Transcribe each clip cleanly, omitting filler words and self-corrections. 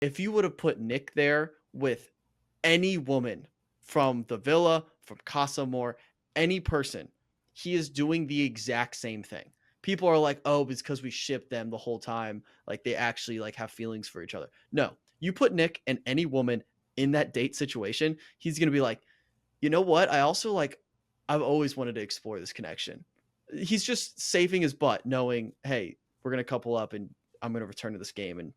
if you would have put Nick there with any woman from the villa, from Casa Amor, any person, he is doing the exact same thing. People are like, oh, it's because we shipped them the whole time. Like they actually like have feelings for each other. No, you put Nick and any woman in that date situation, he's gonna be like, you know what? I also like, I've always wanted to explore this connection. He's just saving his butt, knowing, hey, we're gonna couple up and I'm gonna return to this game and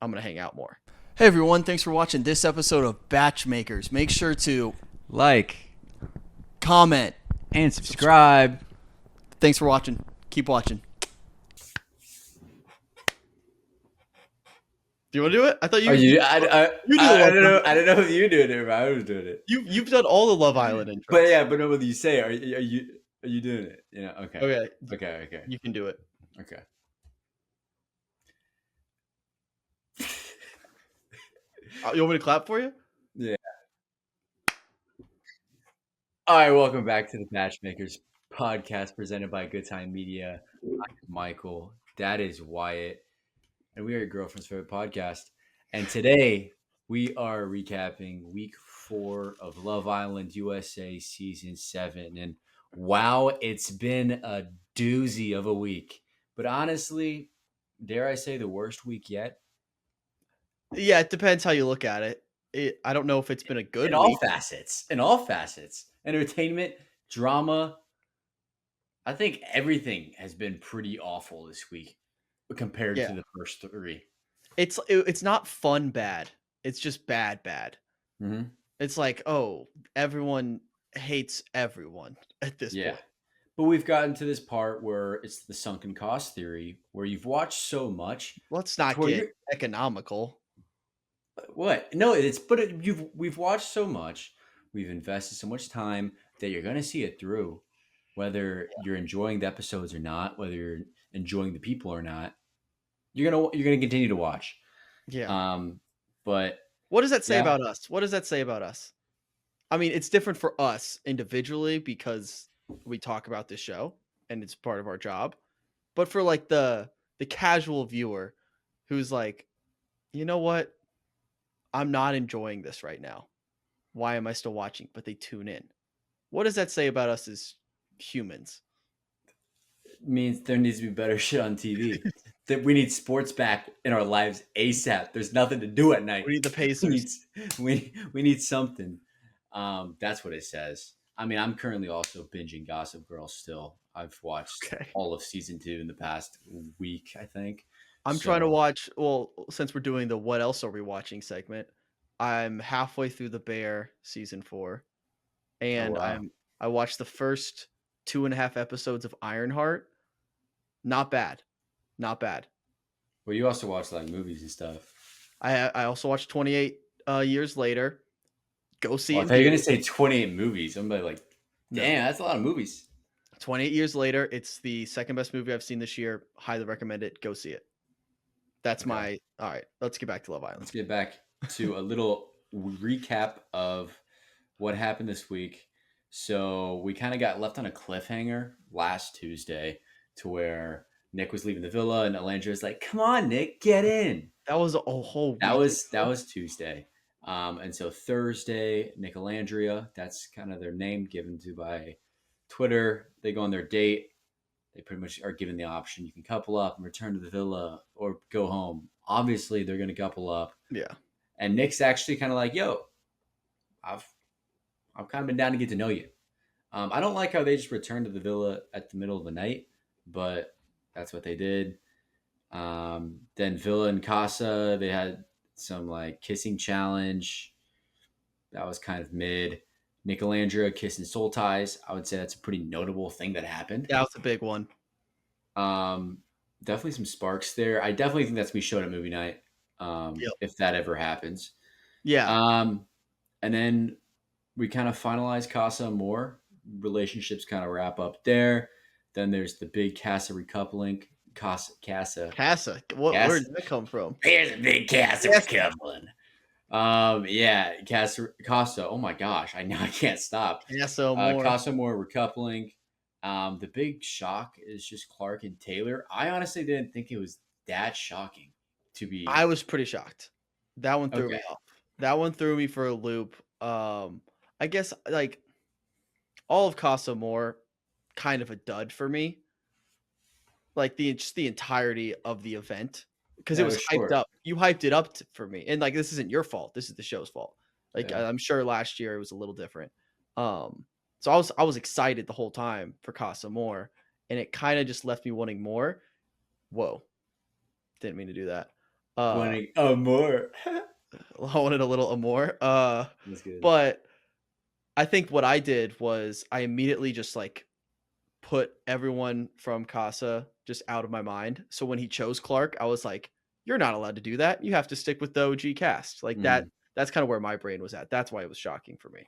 I'm gonna hang out more. Hey everyone, thanks for watching this episode of BachMakers. Make sure to like, comment, and subscribe. Thanks for watching. Keep watching. Do you want to do it? I thought you. I don't know. I don't know if you doing it or I was doing it. You've done all the Love Island intros. But yeah, but no, what you say? Are you doing it? Yeah. Okay. Okay. You can do it. Okay. You want me to clap for you? Yeah. All right. Welcome back to the BachMakers podcast presented by Good Time Media. I'm Michael. That is Wyatt. And we are your girlfriend's favorite podcast. And today we are recapping week 4 of Love Island USA season 7. And wow, it's been a doozy of a week. But honestly, dare I say the worst week yet? Yeah, it depends how you look at it. I don't know if it's been a good in week. In all facets. Entertainment, drama. I think everything has been pretty awful this week compared to the first 3. It's not fun bad. It's just bad. Mm-hmm. It's like, oh, everyone hates everyone at this point. But we've gotten to this part where it's the sunken cost theory, where you've watched so much. Let's not get economical. What? No, we've watched so much, we've invested so much time that you're gonna see it through, whether you're enjoying the episodes or not, whether you're enjoying the people or not. You're gonna continue to watch. Yeah. But what does that say about us? What does that say about us? I mean, it's different for us individually because we talk about this show and it's part of our job. But for like the casual viewer who's like, you know what? I'm not enjoying this right now. Why am I still watching? But they tune in. What does that say about us as humans? It means there needs to be better shit on TV. That we need sports back in our lives ASAP. There's nothing to do at night. We need the Pacers. We need something. That's what it says. I mean, I'm currently also binging Gossip Girl still. I've watched all of season 2 in the past week, I think. I'm trying to watch, well, since we're doing the what else are we watching segment, I'm halfway through The Bear season 4. And I watched the first 2.5 episodes of Ironheart. Not bad. Well, you also watch like movies and stuff. I also watched 28 years later. Go see it. I thought you were going to say 28 movies. I'm like, damn, that's a lot of movies. 28 years later, it's the second best movie I've seen this year. Highly recommend it. Go see it. That's all right, let's get back to Love Island. Let's get back to a little recap of what happened this week. So we kind of got left on a cliffhanger last Tuesday to where Nick was leaving the villa and Alandria was like, come on, Nick, get in. That was a whole week. That was Tuesday. And so Thursday, Nick Alandria, that's kind of their name given to by Twitter. They go on their date. They pretty much are given the option. You can couple up and return to the villa or go home. Obviously, they're going to couple up. Yeah. And Nick's actually kind of like, yo, I've kind of been down to get to know you. I don't like how they just returned to the villa at the middle of the night, but that's what they did. Then Villa and Casa, they had some like kissing challenge. That was kind of mid. Nick Alandria kissing soul ties. I would say that's a pretty notable thing that happened. That was a big one. Definitely some sparks there. I definitely think that's going to be shown at movie night. If that ever happens. Yeah. And then we kind of finalize Casa Amor. Relationships kind of wrap up there. Then there's the big Casa recoupling. Casa. Where did that come from? Here's a big Casa recoupling. Casa. Oh my gosh, I can't stop. Casa Amor. Casa Amor recoupling. The big shock is just Clark and Taylor. I honestly didn't think it was that shocking to be. I was pretty shocked. That one threw Okay. me off. That one threw me for a loop. I guess like all of Casa Amor, kind of a dud for me. Like just the entirety of the event because it Yeah, it was was hyped short. up. You hyped it up for me, and like this isn't your fault. This is the show's fault. Like Yeah. I'm sure last year it was a little different. So I was excited the whole time for Casa Amor, and it kind of just left me wanting more. Whoa, didn't mean to do that. Uh, Wanting more. I wanted a little more. That's good. But I think what I did was I immediately just like put everyone from Casa just out of my mind. So when he chose Clark, I was like, "You're not allowed to do that. You have to stick with the OG cast." Like that. Mhm. That's kind of where my brain was at. That's why it was shocking for me.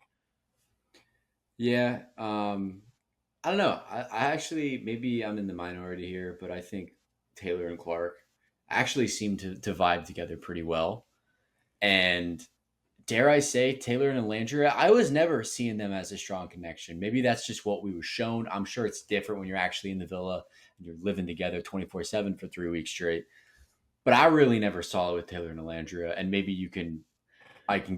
Yeah. I don't know. I actually, maybe I'm in the minority here, but I think Taylor and Clark actually seem to vibe together pretty well. And dare I say, Taylor and Landria, I was never seeing them as a strong connection. Maybe that's just what we were shown. I'm sure it's different when you're actually in the villa and you're living together 24/7 for 3 weeks straight. But I really never saw it with Taylor and Landria. And maybe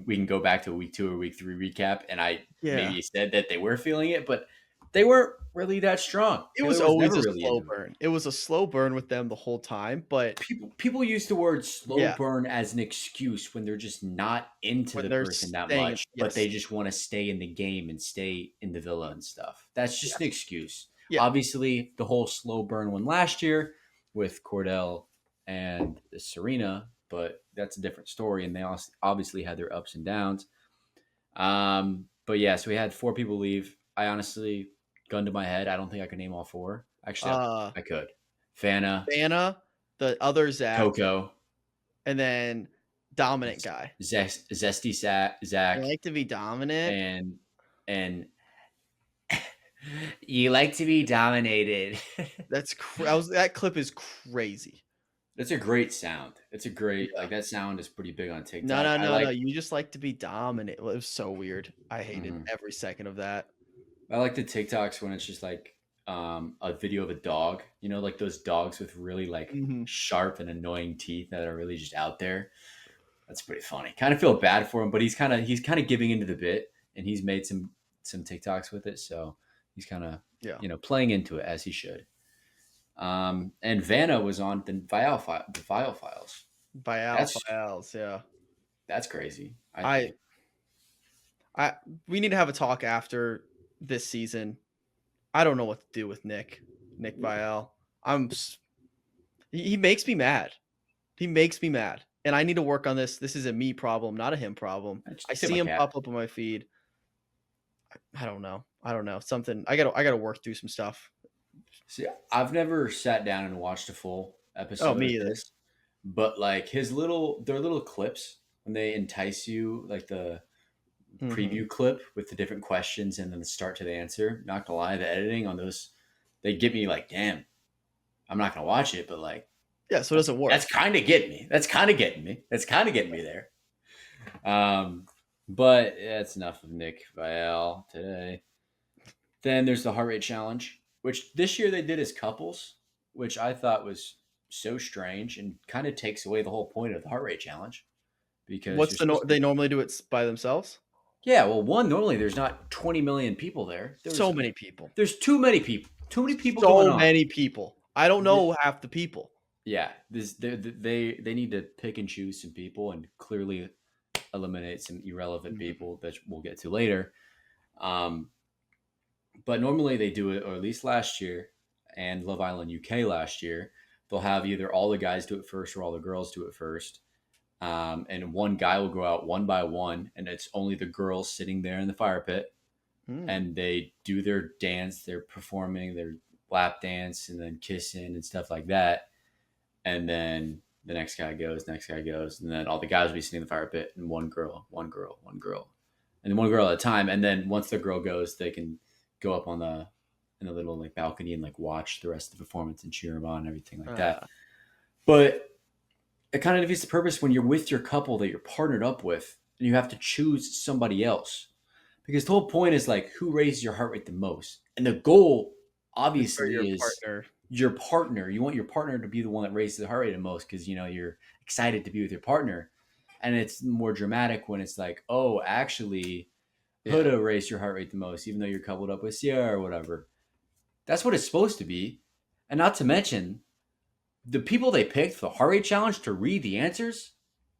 we can go back to a week 2 or week 3 recap, and I Yeah. maybe said that they were feeling it, but they weren't really that strong. It was Taylor was always never a really slow into it. burn. It was a slow burn with them the whole time, but People use the word slow yeah, burn as an excuse when they're just not into when the they're person that staying much, but yes. they just want to stay in the game and stay in the villa and stuff. That's just an Yes. excuse. Yeah. Obviously, the whole slow burn one last year with Cordell and Serena, but that's a different story, and they also obviously had their ups and downs. But yeah, so we had 4 people leave. I honestly, gun to my head, I don't think I could name all 4. Actually, Uh I could. Fana, Vanna, the other Zach, Coco, and then dominant guy. Zesty I Zach, like to be dominant. and and you like to be dominated. That clip is crazy. That's a great sound. It's a great Yeah. that sound is pretty big on No, TikTok. no, I no, no. like You just like to be dominant. Well, it was so weird. I hated mhm. every second of that. I like the TikToks when it's just like a video of a dog, like those dogs with really like Mhm. sharp and annoying teeth that are really just out there. That's pretty funny. Kind of feel bad for him, but he's kind of giving into the bit, and he's made some TikToks with it, so he's kind of Yeah. playing into it as he should. And Vanna was on the Vial Files. Bial That's files, yeah. that's crazy. I I think. I we need to have a talk after this season. I don't know what to do with Nick Vial. He makes me mad. He makes me mad. And I need to work on this. This is a me problem, not a him problem. I I just tip see my him cap. pop up on my feed. I don't know. I don't know. Something I gotta work through some stuff. See, I've never sat down and watched a full Oh, episode me of either. this, but like their little clips when they entice you, like the Mhm. preview clip with the different questions and then the start to the answer. Not gonna lie, the editing on those, they get me like, damn, I'm not gonna watch it, but like Yeah, so it that's doesn't that's work. kind of getting me. That's kind of getting me. That's kind of getting me there. Um, but yeah, that's enough of Nick Vial today. Then there's the heart rate challenge, which this year they did as couples, which I thought was so strange and kind of takes away the whole point of the heart rate challenge because What's you're the no supposed to. they normally do it by themselves? Yeah, well, one, normally there's not 20 million people there. So many people. There's too many people. Too many people going So on. many people. I don't know half the people. Yeah, they need to pick and choose some people and clearly eliminate some irrelevant Mhm. people that we'll get to later. Um, but normally they do it, or at least last year, and Love Island UK last year, they'll have either all the guys do it first or all the girls do it first. And one guy will go out one by one, and it's only the girls sitting there in the fire pit, Mm. and they do their dance, they're performing their lap dance, and then kissing and stuff like that. And then the next guy goes, and then all the guys will be sitting in the fire pit, and one girl, one girl, one girl, and one girl at a time. And then once the girl goes, they can go up on the in the little like balcony and like watch the rest of the performance and cheer them on and everything like that. Uh, But it kind of defeats the purpose when you're with your couple that you're partnered up with, and you have to choose somebody else. Because the whole point is like who raises your heart rate the most, and the goal it's for your obviously is partner. your partner. You want your partner to be the one that raises the heart rate the most because you're excited to be with your partner. And it's more dramatic when it's like, oh, actually, Yeah. Huda raised your heart rate the most, even though you're coupled up with Sierra or whatever. That's what it's supposed to be. And not to mention, the people they picked for the heart rate challenge to read the answers,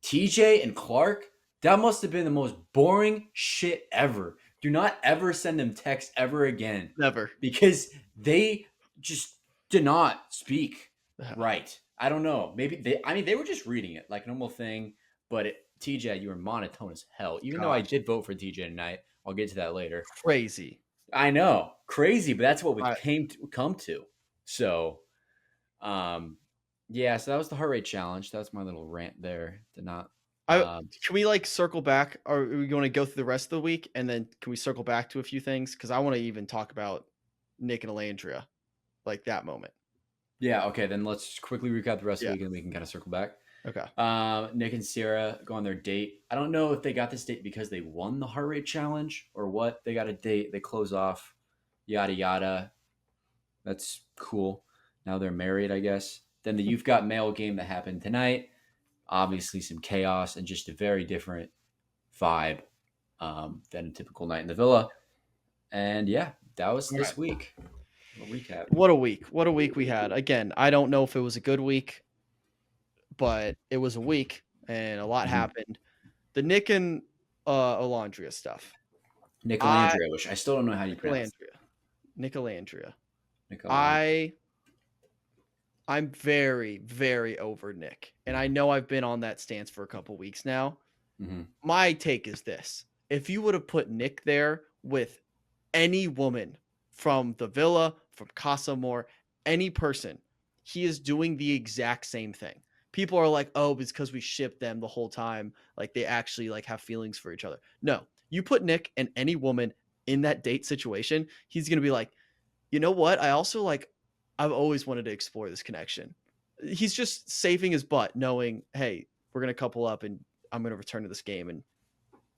TJ and Clark, that must have been the most boring shit ever. Do not ever send them text ever again Never. because they just did not speak right. I don't know. Maybe they were just reading it like a normal thing, but TJ, you were monotone as hell. Even though I Gosh, did vote for TJ tonight, I'll get to that later. crazy. I know, crazy, but that's what we I, come to. So, um, yeah, so that was the heart rate challenge. That's my little rant there. Did not. I can we like circle back? Or are we going to go through the rest of the week and then can we circle back to a few things? Because I want to even talk about Nick and Alandria, like that moment. Yeah, okay, then let's quickly recap the rest of the Yeah. week and we can kind of circle back. Okay. Nick and Sierra go on their date. I don't know if they got this date because they won the heart rate challenge or what. They got a date. They close off. Yada yada. That's cool. Now they're married, I guess. Then the You've Got Mail game that happened tonight. Obviously, some chaos and just a very different vibe than a typical night in the villa. And yeah, that was All this right. week. A recap. What a week. What a week we had. Again, I don't know if it was a good week, but it was a week and a lot Mhm. happened. The Nick and Alandria stuff. I Nicolandria, which I still don't know how you pronounce. Nicolandria. Nicolandria. I I'm very, very over Nick. And I know I've been on that stance for a couple weeks now. Mm-hmm. My take is this. If you would have put Nick there with any woman from the villa, from Casa Amor, any person, he is doing the exact same thing. People are like, "Oh, it's because we shipped them the whole time. Like they actually like have feelings for each other." No, you put Nick and any woman in that date situation, he's gonna be like, "You know what? I also like, I've always wanted to explore this connection." He's just saving his butt, knowing, "Hey, we're gonna couple up, and I'm gonna return to this game, and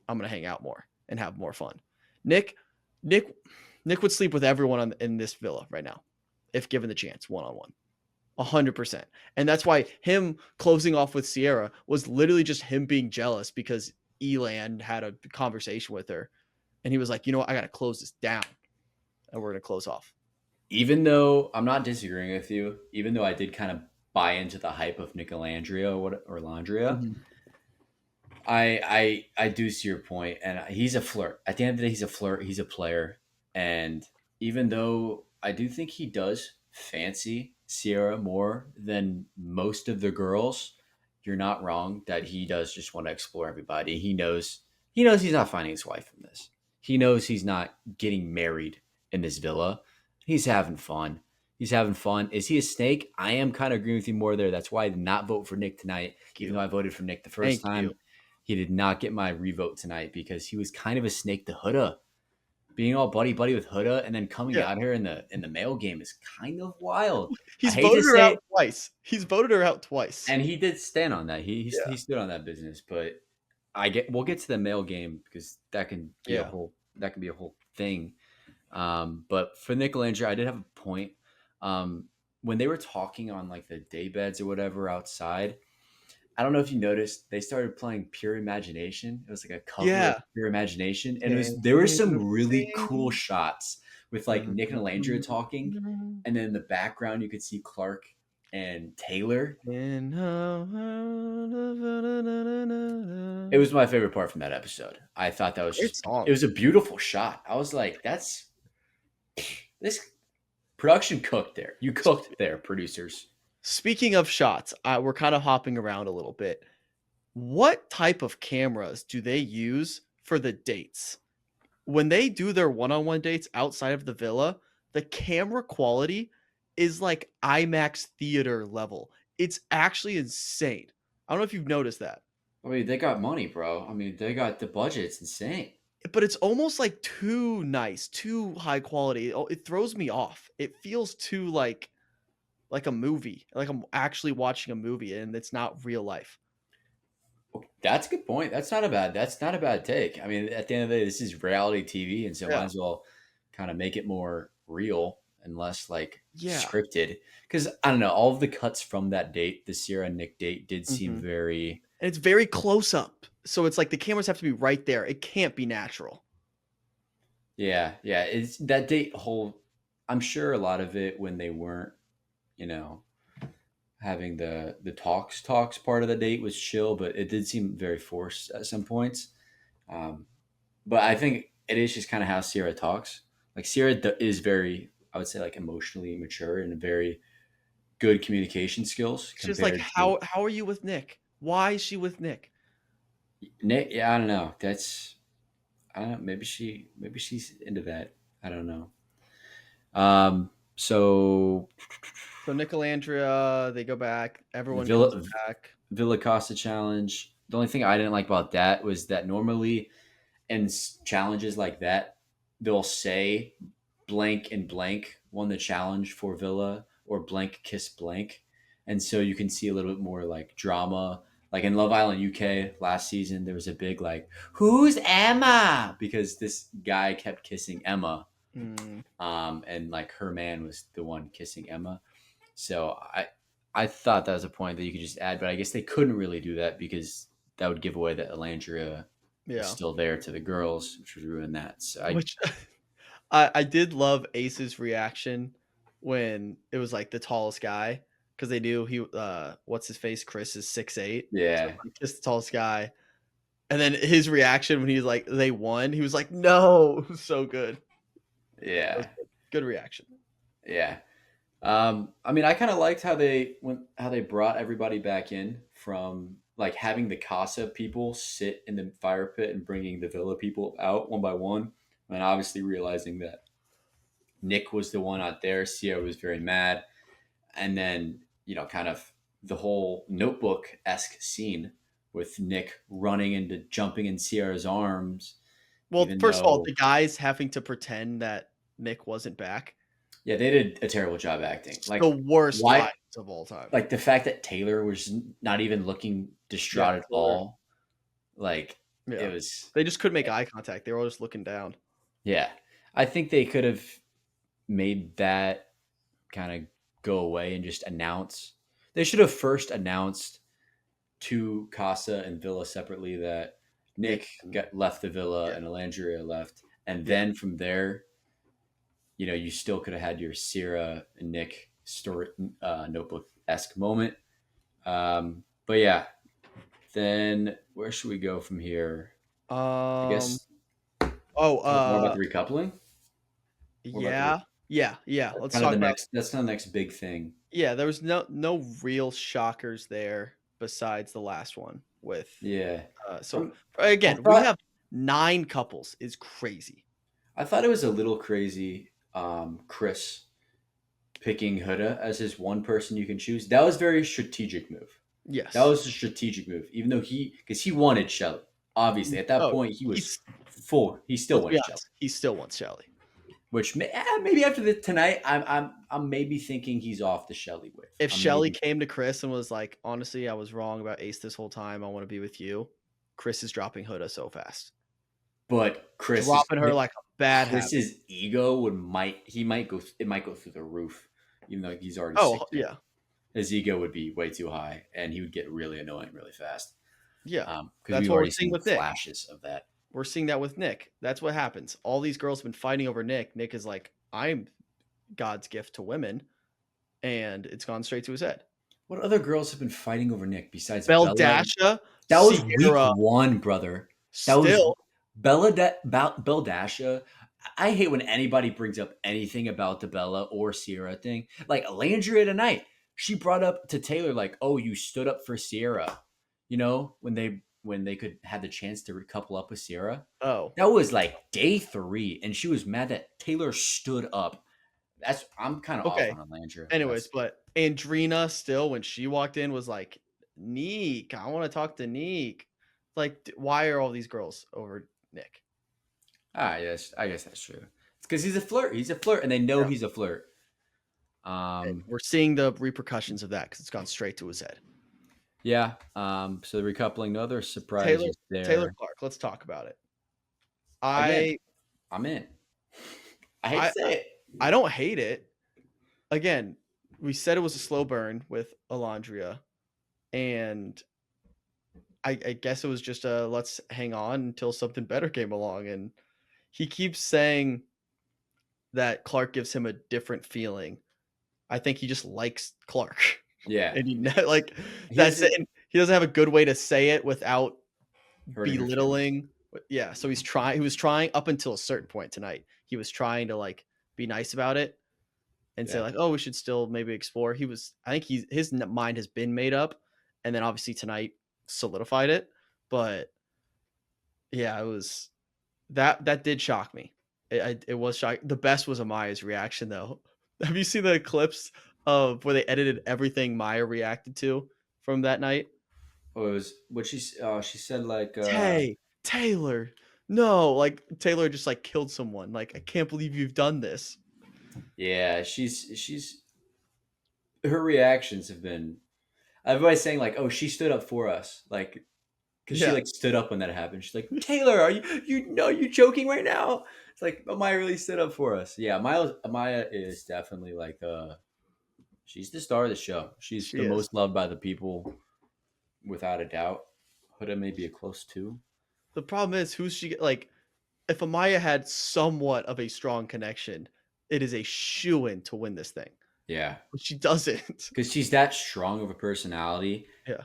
I'm gonna hang out more and have more fun." Nick, Nick, Nick would sleep with everyone in this villa right now, if given the chance, one on one, 100%. And that's why him closing off with Sierra was literally just him being jealous because Elan had a conversation with her, and he was like, "You know what? I gotta close this down, and we're gonna close off." Even though I'm not disagreeing with you, even though I did kind of buy into the hype of Nicolandria or Landria, Mhm. I do see your point, and he's a flirt. At the end of the day, he's a flirt. He's a player, and even though I do think he does fancy Sierra more than most of the girls, you're not wrong that he does just want to explore everybody. He knows he's not finding his wife in this. He knows he's not getting married in this villa. He's having fun. He's having fun. Is he a snake? I am kind of agreeing with you more there. That's why I did not vote for Nick tonight, Thank even you. though I voted for Nick the first Thank time. you. He did not get my revote tonight because he was kind of a snake to Huda. Being all buddy buddy with Huda and then coming Yeah. out here in the mail game is kind of wild. I He's hate to voted her say, out twice. He's voted her out twice. and he did stand on that. Yeah. He stood on that business. But we'll get to the mail game because Yeah. that can be a whole thing. But for Nicolandra, I did have a point. When they were talking on like the day beds or whatever outside, I don't know if you noticed, they started playing Pure Imagination. It was like a cover of Yeah. Pure Imagination, and Can't there were think some of really cool things. shots with like Nick and Alandra talking, In and then in the background you could see Clark and Taylor. It was my favorite part from that episode. I thought that was Great just song. it was a beautiful shot. I was like, that's this production cooked there. You cooked there, producers. Speaking of shots, we're kind of hopping around a little bit. What type of cameras do they use for the dates? When they do their one-on-one dates outside of the villa, the camera quality is like IMAX theater level. It's actually insane. I don't know if you've noticed that, I mean, they got money, bro. I mean, they got the budget. It's insane. but it's almost like too nice, too high quality. It throws me off. It feels too like a movie, like I'm actually watching a movie and it's not real life. That's a good point. That's not a bad take. I mean, at the end of the day, this is reality TV, and so might Yeah. as well kind of make it more real and less like Yeah. scripted. Because I don't know, all of the cuts from that date, the Sierra and Nick date, did seem Mhm. very and it's very close up. So it's like the cameras have to be right there. It can't be natural. Yeah, yeah. It's that date whole. I'm sure a lot of it when they weren't, you know, having the talks part of the date was chill, but it did seem very forced at some points. Um, but I think it is just kind of how Sierra talks. Like Sierra is very, I would say, like emotionally mature and very good communication skills It's just like compared to how are you with Nick? Why is she with Nick? Nick. Yeah, I don't know. That's I don't know. Maybe she's into that. I don't know. So So Nick and Andrea, they go back. the Everyone comes back. Villa Costa challenge. The only thing I didn't like about that was that normally in challenges like that, they'll say blank and blank won the challenge for Villa or blank kiss blank. And so you can see a little bit more like drama. Like in Love Island UK last season, there was a big like, who's Emma? Because this guy kept kissing Emma. Mm, And like her man was the one kissing Emma. So I thought that was a point that you could just add, but I guess they couldn't really do that because that would give away that Elandria was yeah. still there to the girls, which would ruin that. So I Which I did love Ace's reaction when it was like the tallest guy because they knew he what's his face Chris is 6'8", so yeah like, just the tallest guy. And then his reaction when he's like they won, he was like no, it was so good. That was yeah good. Good reaction. yeah. I mean, I kind of liked how they brought everybody back in from like having the Casa people sit in the fire pit and bringing the Villa people out one by one, and obviously realizing that Nick was the one out there. Sierra was very mad, and then kind of the whole Notebook esque scene with Nick running into jumping in Sierra's arms, Well, even first of all, though the guys having to pretend that Nick wasn't back, yeah, they did a terrible job acting. the Like worst why? lines of all time. Like the fact that Taylor was not even looking Yeah, distraught at Taylor. all. Like it Yeah. was, They just couldn't make eye contact. They were all just looking down. yeah. I think they could have made that kind of go away and just announce. They should have first announced to Casa and Villa separately that Nick Nick, left the villa yeah, and Elandria left, and yeah. then from there, you still could have had your Sierra and Nick story notebook esque moment. But yeah, then where should we go from here? I Um. guess Oh. talk more about the recoupling. More about the Yeah. Yeah. Yeah. that's Let's kind of talk the about. next. That's kind of the next big thing. Yeah. There was no real shockers there besides the last one with. Yeah, So I again, we thought have 9 couples. Is crazy. I thought it was a little crazy. Chris picking Huda as his one person you can choose. That was very strategic move. That Yes. was a stratetic move, even though because he wanted Shelly. Obviously, at that Oh, point, he was he's. full. He still Let's be wanted Shelly. honest. He still wants Shelly. Which maybe after the tonight, I'm maybe thinking he's off the Shelly wave. If I'm Shelly maybe, came to Chris and was like, honestly, I was wrong about Ace this whole time. I want to be with you. Chris is dropping Huda so fast. but Dropping her like a bad habit. Chris's ego might go it might go through the roof, even though he's already Oh, 6'8". yeah. His ego would be way too high, and he would get really annoying really fast. Yeah. Because That's we've what we're already seeing seen with Nick. flashes of that. We're seeing that with Nick. That's what happens. All these girls have been fighting over Nick. Nick is like, I'm God's gift to women. And it's gone straight to his head. What other girls have been fighting over Nick besides Bella? Beldasha, That was week Sierra, one, brother. That was still. Beldasha. I hate when anybody brings up anything about the Bella or Sierra thing. Like Landria tonight, she brought up to Taylor like, "Oh, you stood up for Sierra." When they could have the chance to recouple up with Sierra. Oh, That was like day 3, and she was mad that Taylor stood up. I'm kind of off okay. on Landria. Anyways, but Andrina still, when she walked in, was like, Neek, I want to talk to Neek. Like, why are all these girls over Nick? Yes, I guess that's true. It's because he's a flirt. He's a flirt, and they know Yeah. he's a flirt. And we're seeing the repercussions of that because it's gone straight to his head. Yeah. So the recoupling, no other Taylor surprises Taylor there. Clark. Let's talk about it. Again, I I'm in. I hate to I say it. I don't hate it. Again, we said it was a slow burn with Alondria, and I guess it was just a let's hang on until something better came along, and he keeps saying that Clark gives him a different feeling. I think he just likes Clark, Yeah, and like here's that's it. the And he doesn't have a good way to say it without hurting her feelings. belittling. Yeah, so he was trying up until a certain point tonight. He was trying to like be nice about it and say Yeah. like, "Oh, we should still maybe explore." I think his mind has been made up, and then obviously tonight solidified it. But yeah, it was that did shock me. It was shocking. The best was Amaya's reaction though. Have you seen the clips of where they edited everything Maya reacted to from that night? Oh, it was what she said like Taylor, no, like Taylor just like killed someone. Like I can't believe you've done this. yeah, she's her reactions have been everybody's saying like, oh, she stood up for us, like because she Yeah, like stood up when that happened. She's like, Taylor, are you know you joking right now? It's like Amaya really stood up for us. Yeah, Amaya is definitely like she's the star of the show. She's she the is. most loved by the people without a doubt. Huda may be a close two. The problem is who's she like if Amaya had somewhat of a strong connection, it is a shoo-in to win this thing. Yeah, But she doesn't. because she's that strong of a personality Yeah.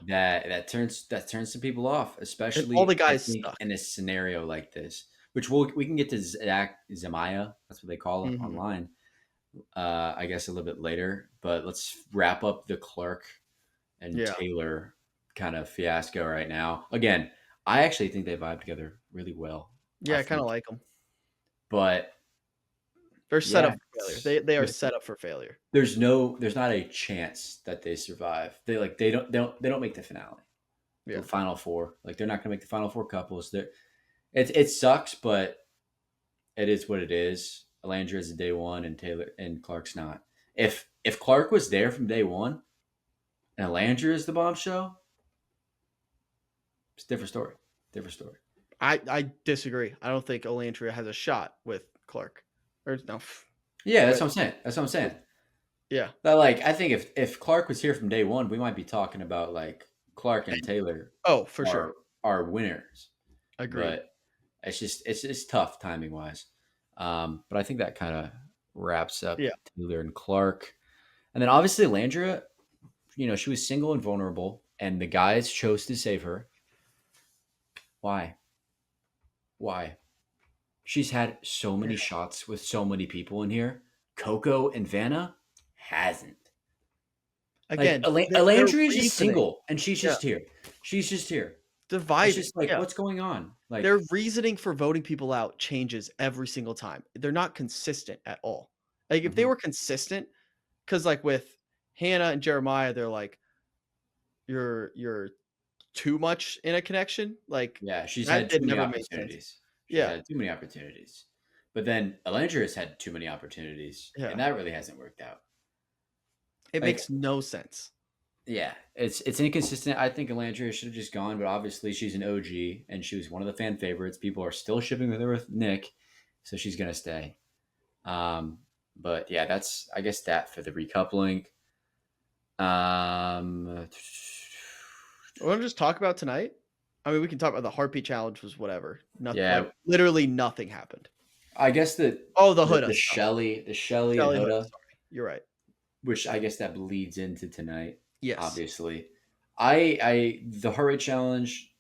that turns some people off, And all especially the I guys think suck. in a scenario like this, which we can get to Zamaya, that's what they call it Mhm. online. I guess a little bit later, but let's wrap up the Clark and Yeah. Taylor kind of fiasco right now. Again, I actually think they vibe together really well. I Yeah, I kinda think, like them. but They're set yeah, up for failure. They are there's set up for failure. there's not a chance that they survive. They don't make the finale, the Yeah. final four. Like they're not gonna make the final four couples. It sucks, but it is what it is. Alandra is a day one, and Taylor and Clark's not. If Clark was there from day one, and Alandra is the bombshell, it's a different story. Different story. I disagree. I don't think Elantria has a shot with Clark. Or no, Yeah, that's with what I'm saying. That's what I'm saying. yeah. But like, I think if Clark was here from day one, we might be talking about like Clark and Taylor Oh, for are sure. are winners. Agreed. But it's tough timing wise. But I think that kind of wraps up Yeah. Taylor and Clark, and then obviously Landria. She was single and vulnerable, and the guys chose to save her. Why? Why? She's had so Yeah. many shots with so many people in here. Coco and Vanna hasn't. Like Again, they're Elandria is just reasoning. single, and she's Yeah. just here. She's just here. It's Dividing. just like, Yeah. what's going on? Their Like, reasoning for voting people out changes every single time. They're not consistent at all. Like if they mhm. were consistent, because like with Hannah and Jeremiah, they're like, you're too much in a connection. Like Yeah, she's that had too did many never make sense. opportunities. She's Yeah. had too many opportunities. But then Elandria has had too many opportunities, Yeah. and that really hasn't worked out. It Like, makes no sense. yeah, it's inconsistent. I think Elandria should have just gone, but obviously she's an OG and she was one of the fan favorites. People are still shipping with her with Nick, so she's gonna stay. But yeah, that's I guess that for the recoupling. Um, Want to just talk about tonight? I mean, we can talk about the heartbeat challenge was whatever. Nothing like yeah, literally nothing happened. I guess the Oh, the the, Huda the stuff. Shelly and Shelly Huda, Huda, sorry. You're right. which I guess that bleeds into tonight. Yes. Obviously, I the heart rate challenge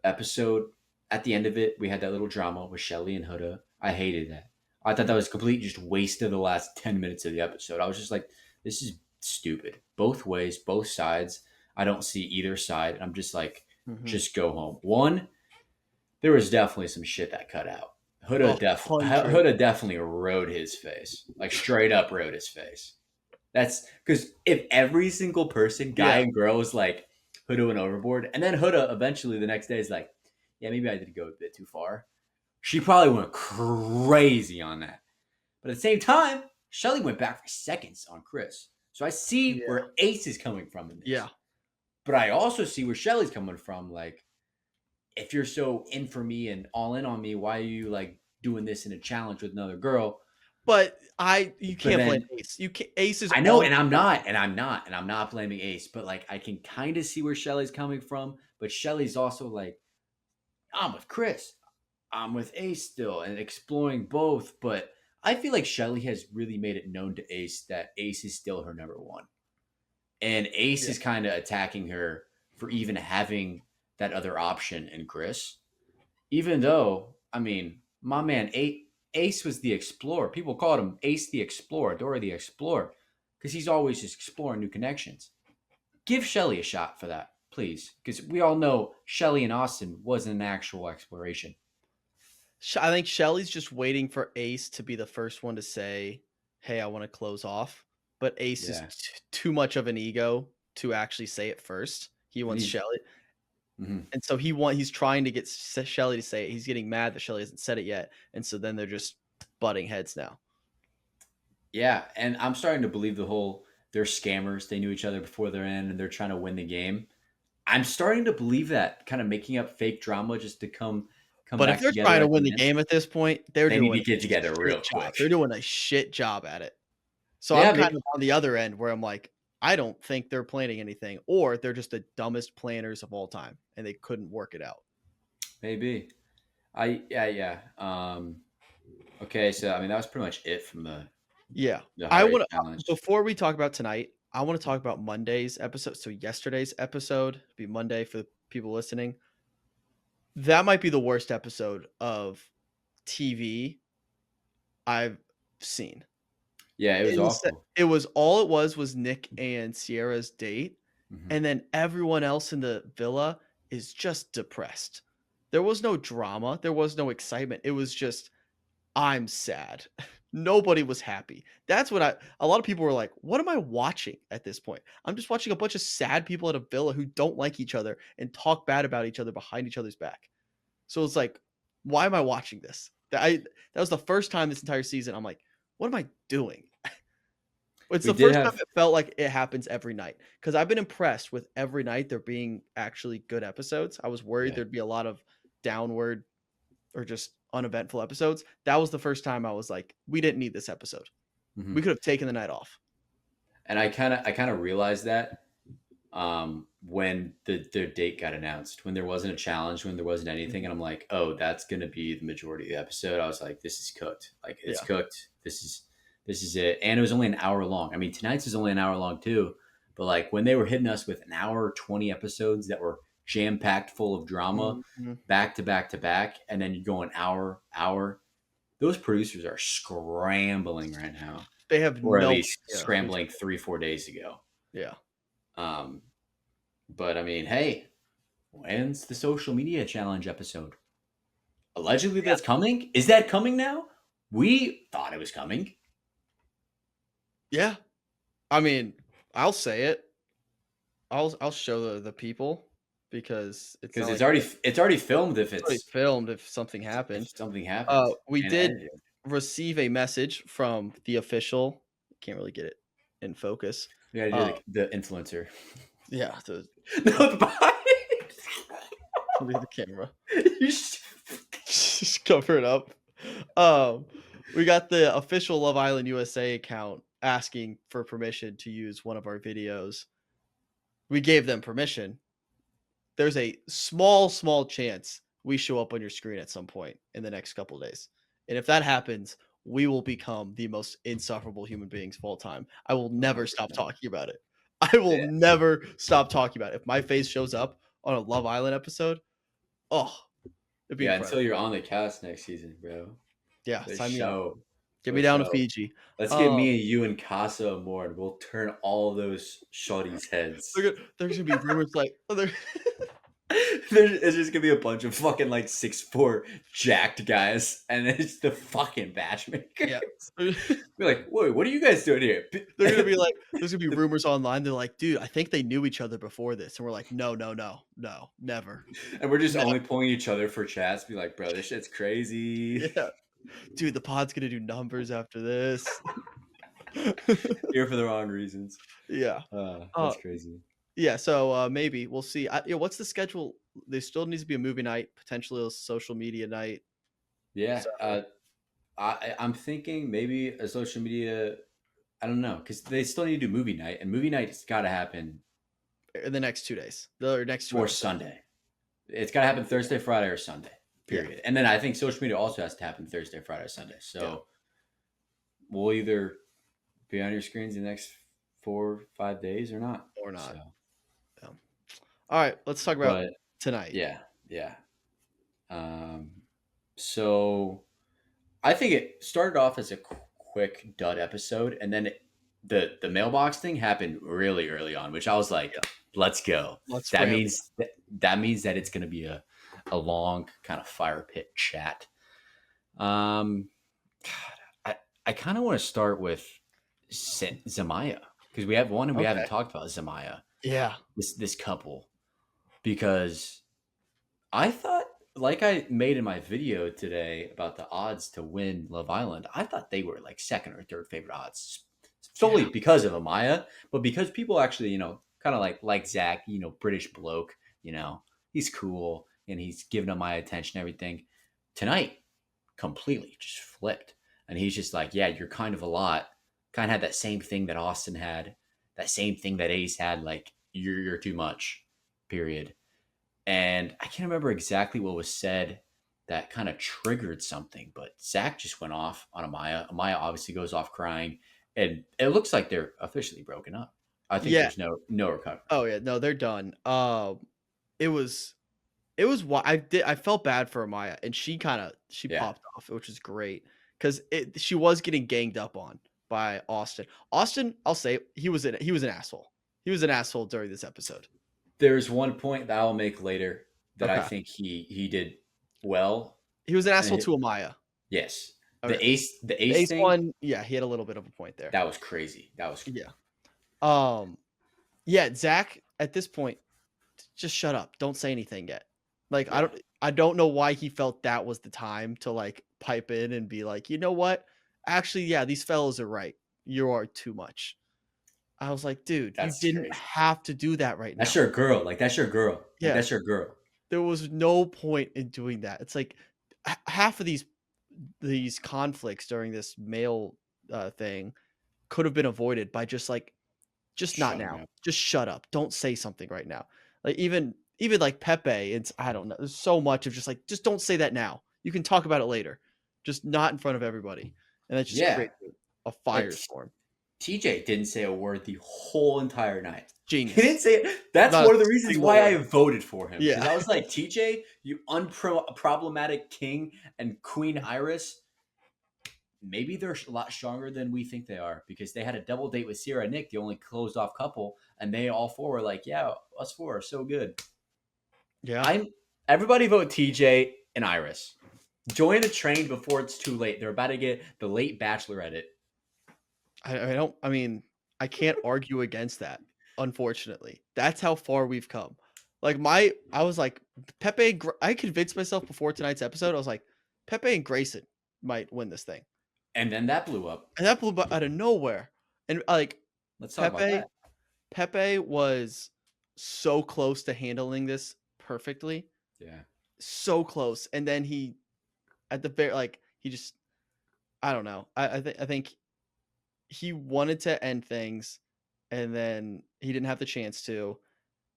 episode at the end of it, we had that little drama with Shelly and Huda. I hated that. I thought that was complete just waste of the last 10 minutes of the episode. I was just like, this is stupid. Both ways, both sides. I don't see either side. I'm just like, Mhm. just go home. One, there was definitely some shit that cut out. Huda, 100. Huda definitely rode his face, like straight up rode his face. That's because if every single person, guy Yeah. and girl, was like Huda went overboard, and then Huda eventually the next day is like, yeah, maybe I did go a bit too far. She probably went crazy on that. But at the same time, Shelly went back for seconds on Chris. So I see Yeah. where Ace is coming from in Yeah. this. But I also see where Shelly's coming from. Like, if you're so in for me and all in on me, why are you like doing this in a challenge with another girl? But you But can't blame then Ace. You can Ace is I know, all and I'm not blaming Ace, but like I can kind of see where Shelly's coming from. But Shelly's also like, I'm with Chris, I'm with Ace still, and exploring both. But I feel like Shelly has really made it known to Ace that Ace is still her number one, and Ace yeah. is kind of attacking her for even having that other option in Chris. Even though, I mean, my man Ace was the explorer. People called him Ace the Explorer, Dora the Explorer, because he's always just exploring new connections. Give Shelly a shot for that, please, because we all know Shelly and Austin wasn't an actual exploration. I think Shelly's just waiting for Ace to be the first one to say, "Hey, I want to close off." But Ace is Yeah, too much of an ego to actually say it first. He and wants he's Shelly, mhm. and so he's trying to get Shelly to say it. He's getting mad that Shelly hasn't said it yet, and so then they're just butting heads now. Yeah, and I'm starting to believe the whole they're scammers. They knew each other before they're in, and they're trying to win the game. I'm starting to believe that, kind of making up fake drama just to come But if back they're together trying to at win the the end. game at this point, they're They need doing to a get together real shit job. quick. They're doing a shit job at it. So I'm Yeah, kind maybe. of on the other end where I'm like, I don't think they're planning anything, or they're just the dumbest planners of all time, and they couldn't work it out. Maybe. Yeah. Okay, so I mean that was pretty much it from Yeah. the I Hari want to challenge. before we talk about tonight, I want to talk about Monday's episode. So yesterday's episode, be Monday for the people listening. That might be the worst episode of TV I've seen. Yeah, it was awful. It was all it was Nick and Sierra's date, Hmm. and then everyone else in the villa is just depressed. There was no drama, there was no excitement. It was just I'm sad. Nobody was happy. That's what a lot of people were like, "What am I watching at this point? I'm just watching a bunch of sad people at a villa who don't like each other and talk bad about each other behind each other's back." So it's like, why am I watching this? That was the first time this entire season I'm like, "What am I doing?" It's We the did first time have it felt like it happens every night because I've been impressed with every night there being actually good episodes. I was worried yeah. there'd be a lot of downward or just uneventful episodes. That was the first time I was like, we didn't need this episode. Hmm. We could have taken the night off. And I kind of realized that when their date got announced, when there wasn't a challenge, when there wasn't anything, Mhm. and I'm like, oh, that's gonna be the majority of the episode. I was like, this is cooked. Like it's Yeah. cooked. This is it. And it was only an hour long. I mean, tonight's is only an hour long too. But like when they were hitting us with an hour 20 episodes that were jam packed full of drama, Mhm. back to back to back, and then you go an hour. Those producers are scrambling right now, They have or at no least idea who's scrambling 3 4 days ago. yeah. Um, but I mean, hey, when's the social media challenge episode? Allegedly, Yeah. that's coming. Is that coming now? We thought it was coming Yeah. I mean, I'll say it. I'll show the people because it's because not it's like already filmed. If it's already it's filmed if something if happened. something happens We and did edited, receive a message from the official. Can't really get it in focus. we got to do Uh, the influencer. yeah, the No, the behind. leave the camera. You should- Just cover it up. Um, we got the official Love Island USA account asking for permission to use one of our videos. We gave them permission. There's a small chance we show up on your screen at some point in the next couple of days. And if that happens, we will become the most insufferable human beings of all time. I will never stop 100%. talking about it. I will Yeah, never stop talking about it. If my face shows up on a Love Island episode, oh, it'd be yeah. incredible. Until you're on the cast next season, bro. Yeah, The sign me up. show, Get me the down to show. Fiji. Let's get Um, me and you and Casa Amor, and we'll turn all those shorties' heads. there's gonna be rumors like There's just gonna be a bunch of fucking like 6'4" jacked guys, and it's the fucking batchmaker. yeah. Be like, wait, what are you guys doing here? They're gonna be like, there's gonna be rumors online. They're like, dude, I think they knew each other before this, and we're like, no, never, And we're just never. only pulling each other for chats. Be like, bro, this shit's crazy. Yeah, dude, the pod's gonna do numbers after this. Here for the wrong reasons. Yeah, uh, That's crazy. yeah. So maybe we'll see. What's the schedule? There still needs to be a movie night, potentially a social media night. Yeah. So I'm thinking maybe a social media. I don't know because they still need to do movie night, and movie night's got to happen in the next 2 days, the next two or episodes. Sunday. It's got to happen Thursday, Friday, or Sunday. Yeah, Period. And then I think social media also has to happen Thursday, Friday, or Sunday. yeah, So we'll either be on your screens in the next 4 or 5 days or not. or not. So, Yeah. All right, let's talk about but tonight. yeah, yeah. Um, so I think it started off as a quick dud episode, and then the mailbox thing happened really early on, which I was like, Yeah, "Let's go." let's That ramp. means that means that it's going to be a long kind of fire pit chat. Um, God, I kind of want to start with Zamaya because we have one and we haven't Okay. talked about Zamaya, Yeah. this couple, because I thought, like I made in my video today about the odds to win Love Island, I thought they were like second or third favorite odds solely Yeah. because of Amaya, but because people actually, kind of like Zach, British bloke, he's cool and he's giving Amaya attention and everything. Tonight, completely just flipped. And he's just like, yeah, you're kind of a lot. Kind of had that same thing that Austin had, that same thing that Ace had, like, you're too much, period. And I can't remember exactly what was said that kind of triggered something, but Zach just went off on Amaya. Amaya obviously goes off crying, and it looks like they're officially broken up. I think Yeah. there's no recovery. Oh yeah. No, they're done. It was I felt bad for Amaya, and she Yeah. popped off, which is great because she was getting ganged up on by Austin. Austin, I'll say he was an asshole. He was an asshole during this episode. There's one point that I'll make later that I Okay. think he did well. He was an And asshole to Amaya. yes, Okay. the The ace Ace thing, one, yeah, he had a little bit of a point there. that was crazy. That was Yeah. Um, yeah, Zach at this point, just shut up. Don't say anything yet. Like yeah, I don't know why he felt that was the time to like pipe in and be like, you know what? Actually, yeah, these fellows are right. You are too much. I was like, dude, you that's didn't crazy. have to do that right That's now. your girl. Like that's your girl. Like Yeah, that's your girl. there was no point in doing that. It's like half of these conflicts during this mail thing could have been avoided by just not Shutting now. up. Just shut up. Don't say something right now. Like even like Pepe, it's I don't know. There's so much of just like just don't say that now. You can talk about it later. Just not in front of everybody. And that just Yeah, created a like firestorm. TJ didn't say a word the whole entire night. He didn't Genius. say it. That's Not a one of the reasons single why I word. voted for him because Yeah. I was like, TJ, you unproblematic king and Queen Iris. Maybe they're a lot stronger than we think they are because they had a double date with Sierra and Nick, the only closed off couple, and they all four were like, "Yeah, us four are so good." Yeah. I'm everybody vote TJ and Iris. Join the train before it's too late. They're about to get the late Bachelor edit. I don't I mean, I can't argue against that, unfortunately. That's how far we've come. Like I was like I convinced myself before tonight's episode. I was like Pepe and Grayson might win this thing. And then that blew up. And that blew out of nowhere. And like Let's talk about Pepe that. Pepe was so close to handling this perfectly. Yeah. So close. And then he at the very like he just I don't know. I think he wanted to end things and then he didn't have the chance to.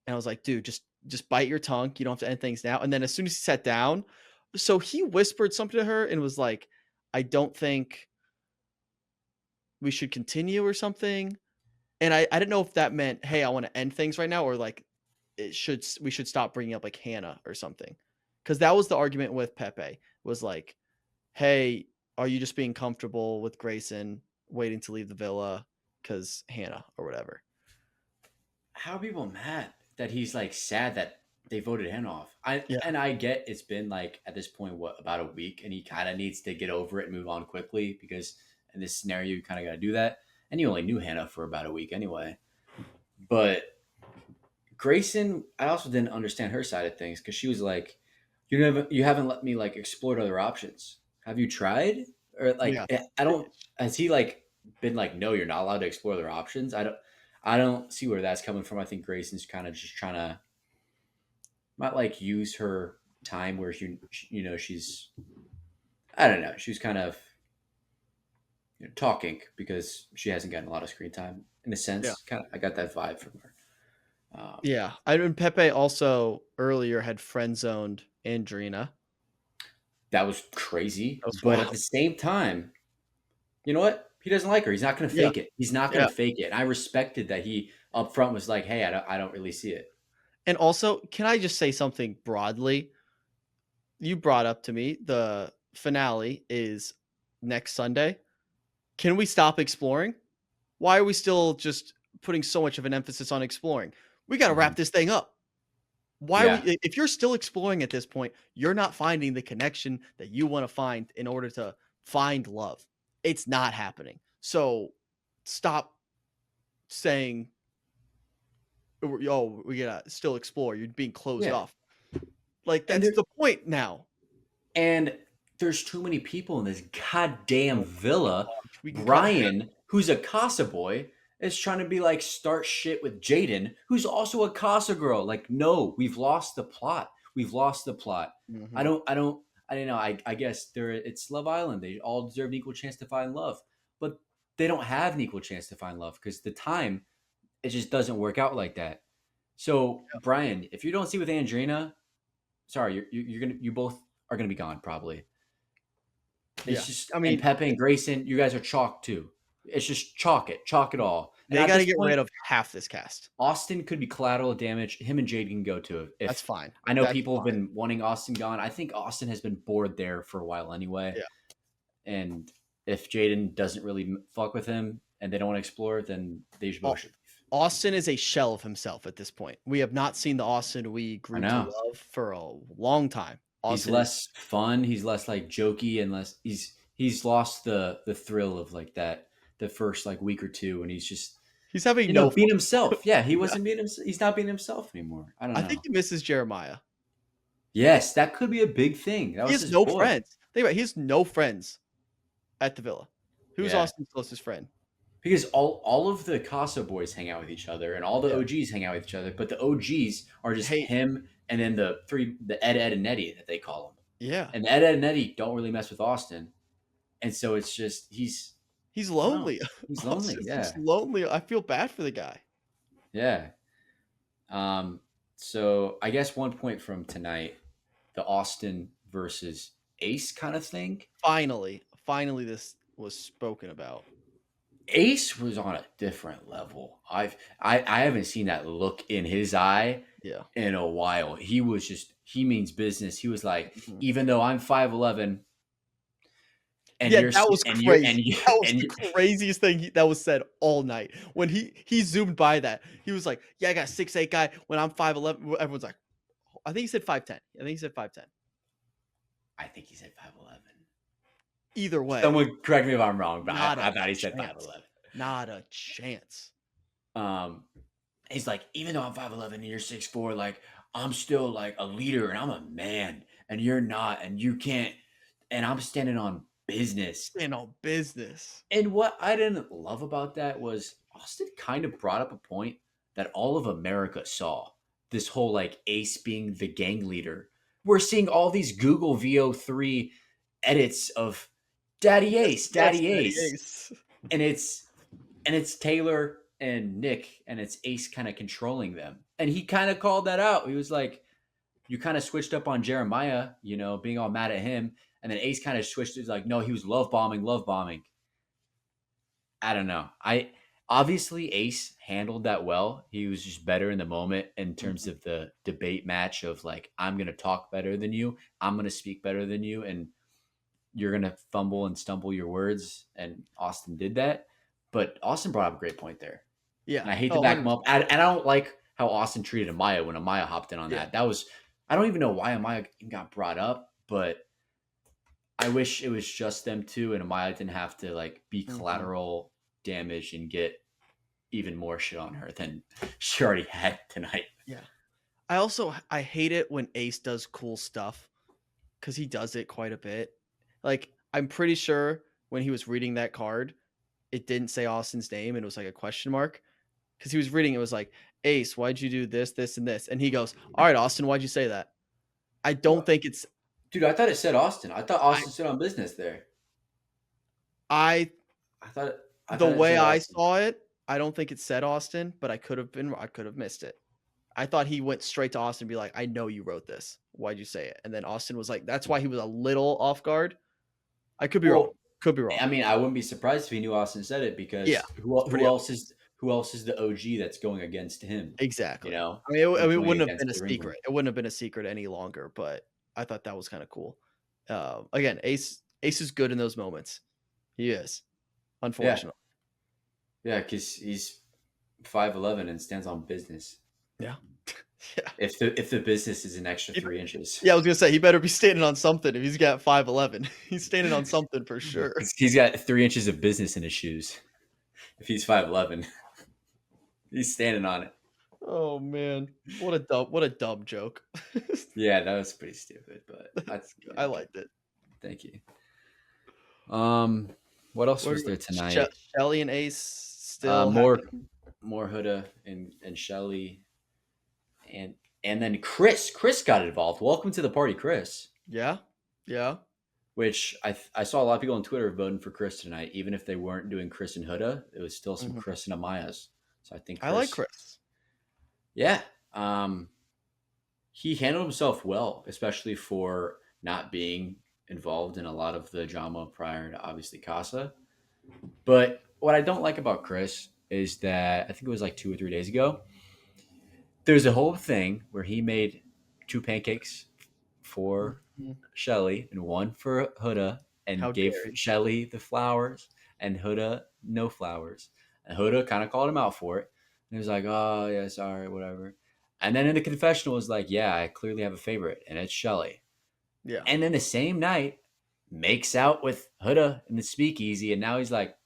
And I was like, dude, just bite your tongue. You don't have to end things now. And then as soon as he sat down, so he whispered something to her and was like, I don't think we should continue or something. And I didn't know if that meant, hey, I want to end things right now, or like we should stop bringing up like Hannah or something. Because that was the argument with Pepe was like, hey, are you just being comfortable with Grayson waiting to leave the villa because Hannah or whatever? How are people mad that he's like sad that they voted him off? Yeah, I get it's been like at this point what about a week, and he kind of needs to get over it and move on quickly because in this scenario you kind of got to do that. And you only knew Hannah for about a week anyway. But Grayson, I also didn't understand her side of things because she was like, you haven't let me like explore other options. Have you tried?" Or like, yeah. I don't. Has he like been like, "No, you're not allowed to explore other options"? I don't see where that's coming from. I think Grayson's kind of just trying to not like use her time where she's I don't know. She was kind of. talking because she hasn't gotten a lot of screen time in a Yeah. sense. Kind of, I got that vibe from her. Yeah. I mean, Pepe also earlier had friend zoned Andrina. That was crazy, That was but at wild. the same time, you know what? He doesn't like her. He's not going to Yeah. fake it. He's not going Yeah. to fake it. And I respected that he up front was like, "Hey, I don't really see it." And also, can I just say something broadly? You brought up to me the finale is next Sunday. Can we stop exploring? Why are we still just putting so much of an emphasis on exploring? We got to Mhm. wrap this thing up. Why are we Yeah, if you're still exploring at this point, you're not finding the connection that you want to find in order to find love. It's not happening. So stop saying, "Oh, we gotta still explore." You're being closed yeah. off. Like And that's there the point now. and there's too many people in this goddamn Oh villa. gosh, we can cut. Brian, who's a Casa boy, is trying to be like start shit with Jaden, who's also a Casa girl. Like, no, we've lost the plot. We've lost the plot. I Mhm. don't. I don't. I don't know. I guess there. It's Love Island. They all deserve an equal chance to find love, but they don't have an equal chance to find love because the time it just doesn't work out like that. So Brian, if you don't see with Andrina, sorry, you're gonna you both are gonna be gone probably. It's Yeah. just I and mean, Pepe and Grayson, you guys are chalk too. It's just chalk it all. And they at got to this get point, rid of half this cast. Austin could be collateral damage. Him and Jade can go to That's if fine. I know That's people have fine. been wanting Austin gone. I think Austin has been bored there for a while anyway. Yeah. And if Jaden doesn't really fuck with him and they don't want to explore, then they both should leave. Austin is a shell of himself at this point. We have not seen the Austin we I grew to know. love for a long time. He's Austin is less fun. He's less like jokey and less. He's lost the thrill of like that the first like week or two, and he's just he's having no fun. being himself. Yeah, he Yeah. wasn't being himself. He's not being himself anymore. I don't I think know. he misses Jeremiah. Yes, that could be a big thing. That He was has his no boy. friends. Think about it, he has no friends at the villa. Who's Yeah, Austin's closest friend? because all of the Casa boys hang out with each other, and all the Yeah. OGs hang out with each other. But the OGs are just Hey, him, and then the Ed and Eddie that they call him. yeah. And Ed and Eddie don't really mess with Austin, and so it's just He's I don't know. lonely. He's lonely. Austin's Yeah, just lonely. I feel bad for the guy. yeah. Um. So I guess one point from tonight, the Austin versus Ace kind of thing. Finally, this was spoken about. Ace was on a different level. I haven't seen that look in his eye Yeah. in a while. He was just he means business. He was like, Mhm. even though I'm 5'11", and Yeah, you're that was and you're and crazy. you That was and the you, craziest thing that was said all night. When he zoomed by that, he was like, "Yeah, I got 6'8" guy. When I'm 5'11", everyone's like, I think he said 5'10". I think he said 5'10". I think he said 5'11". Either way, Someone correct me if I'm wrong, but not I a thought he said chance. 5'11". Not a chance. Um, he's like, even though I'm 5'11" and you're 6'4", like I'm still like a leader and I'm a man and you're not and you can't and I'm standing on business. Stand on business. And what I didn't love about that was Austin kind of brought up a point that all of America saw. This whole like Ace being the gang leader. We're seeing all these Google VO3 edits of Daddy Yes, Ace, yes, Daddy Daddy Ace. Ace. And it's Taylor and Nick and it's Ace kind of controlling them. And he kind of called that out. He was like, you kind of switched up on Jeremiah, being all mad at him. And then Ace kind of switched. He's like, no, he was love bombing, love bombing. I don't know. I obviously Ace handled that well. He was just better in the moment in terms Mhm. of the debate match of like, I'm gonna talk better than you, I'm gonna speak better than you, and you're gonna fumble and stumble your words. And Austin did that. But Austin brought up a great point there. Yeah. And I hate to Oh, back him 100%. up. And I don't like how Austin treated Amaya when Amaya hopped in on Yeah. that. That was I don't even know why Amaya even got brought up, but I wish it was just them two and Amaya didn't have to like be Mhm. collateral damage and get even more shit on her than she already had tonight. Yeah. I hate it when Ace does cool stuff because he does it quite a bit. Like I'm pretty sure when he was reading that card, it didn't say Austin's name and it was like a question mark because he was reading. It was like, Ace, why'd you do this, this, and this? And he goes, all right, Austin, why'd you say that? I don't What? think it's Dude, I thought it said Austin. I thought I Austin stood on business there. I I thought I The thought it way said I Austin. saw it, I don't think it said Austin, but I could have missed it. I thought he went straight to Austin and be like, "I know you wrote this. Why'd you say it?" And then Austin was like, that's why he was a little off guard. I could be wrong. Well, Could be wrong. I mean, I wouldn't be surprised if he knew Austin said it Yeah, because it's pretty who else is the OG that's going against him? You exactly. know, I who's mean, it going wouldn't have against been a the ringleader? secret. It wouldn't have been a secret any longer, but I thought that was kind of cool. Again, Ace is good in those moments. He is, Yeah, unfortunately. yeah, because he's 5'11" and stands on business. Yeah. Yeah. If the business is an extra He- 3 inches, Yeah, I was gonna say he better be standing on something if he's got 5'11". He's standing on something for sure. he's got 3 inches of business in his shoes. If he's 5'11", he's standing on it. Oh man, what a dumb joke. Yeah, that was pretty stupid, but I liked it. thank you. Um, what else What was there Sh- tonight? Shelly and Ace still More having Huda and Shelly and then Chris got involved. Welcome to the party, Chris. yeah, yeah. Which I saw a lot of people on Twitter voting for Chris tonight, even if they weren't doing Chris and Huda. It was still some Mhm. Chris and Amayas. So I think I like Chris, Chris. yeah, he handled himself well, especially for not being involved in a lot of the drama prior to obviously Casa. But what I don't like about Chris is that I think it was like 2 or 3 days ago. There's a whole thing where he made 2 pancakes for Mhm. Shelly and one for Huda and How gave dare he? Shelly the flowers and Huda no flowers. And Huda kind of called him out for it. And he was like, oh, yeah, sorry, whatever. And then in the confessional was like, yeah, I clearly have a favorite, and it's Shelly. Yeah, And then the same night, makes out with Huda in the speakeasy. And now he's like,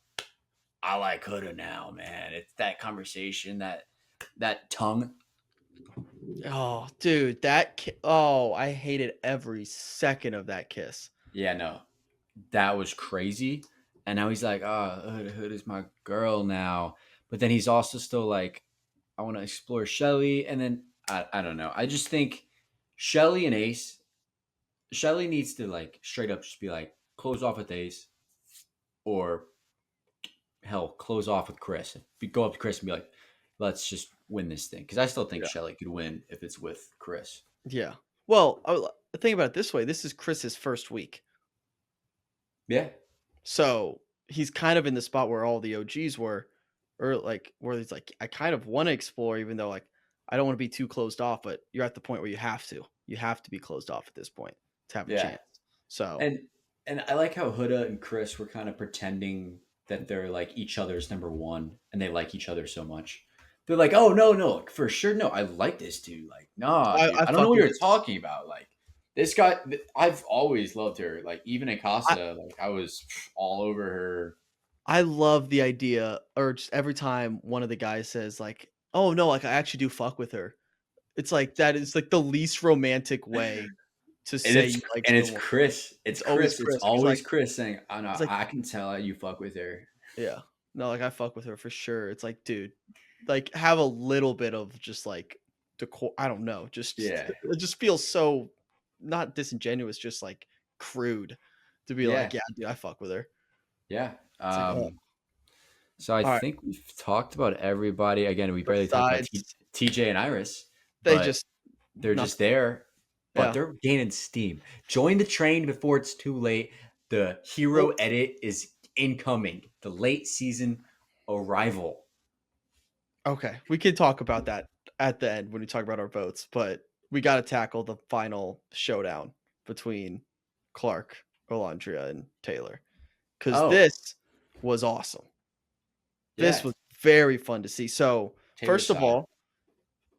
I like Huda now, man. It's that conversation, that tongue. oh, dude, I hated every second of that kiss. Yeah, no, that was crazy. And now he's like, oh, Huda is my girl now. But then he's also still like, I want to explore Shelly. And then I don't know. I just think Shelly and Ace, Shelly needs to like straight up just be like, close off with Ace or hell, close off with Chris. Go up to Chris and be like, let's just win this thing. Because I still think Yeah, Shelly could win if it's with Chris. yeah. Well, think about it this way: this is Chris's first week, Yeah. so he's kind of in the spot where all the OGs were, or like where he's like, I kind of want to explore, even though like I don't want to be too closed off. But you're at the point where you have to. You have to be closed off at this point to have a Yeah. chance. So And I like how Huda and Chris were kind of pretending that they're like each other's number one and they like each other so much. They're like, oh no, for sure, no, I like this dude. Like, nah, dude, I I don't know fuck what with you're her. talking about. Like, this guy, I've always loved her. Like, even in I, Casa, like I was all over her. I love the idea, or just every time one of the guys says like, "Oh no, like I actually do fuck with her." It's like that is like the least romantic way to And say you like it's someone. Chris. It's It's always Chris. It's Chris. He's always like, Chris saying, "I know. he's like, I can tell that you fuck with her." yeah, no, like I fuck with her for sure. It's like, dude, like have a little bit of just like decor. I don't know, just Yeah, it just feels so not disingenuous, just like crude to be yeah, like, yeah, dude, I fuck with her. yeah. It's like, oh, So I all right. think we've talked about everybody. Again, we barely talked about Besides, TJ and Iris, they but just they're just nothing. there. But Yeah. they're gaining steam. Join the train before it's too late. The hero Well, edit is incoming. The late season arrival. okay, we can talk about that at the end when we talk about our votes, but we got to tackle the final showdown between Clark, Olandria, and Taylor because Oh, this was awesome. This yeah. was very fun to see. So Taylor's first of side. all,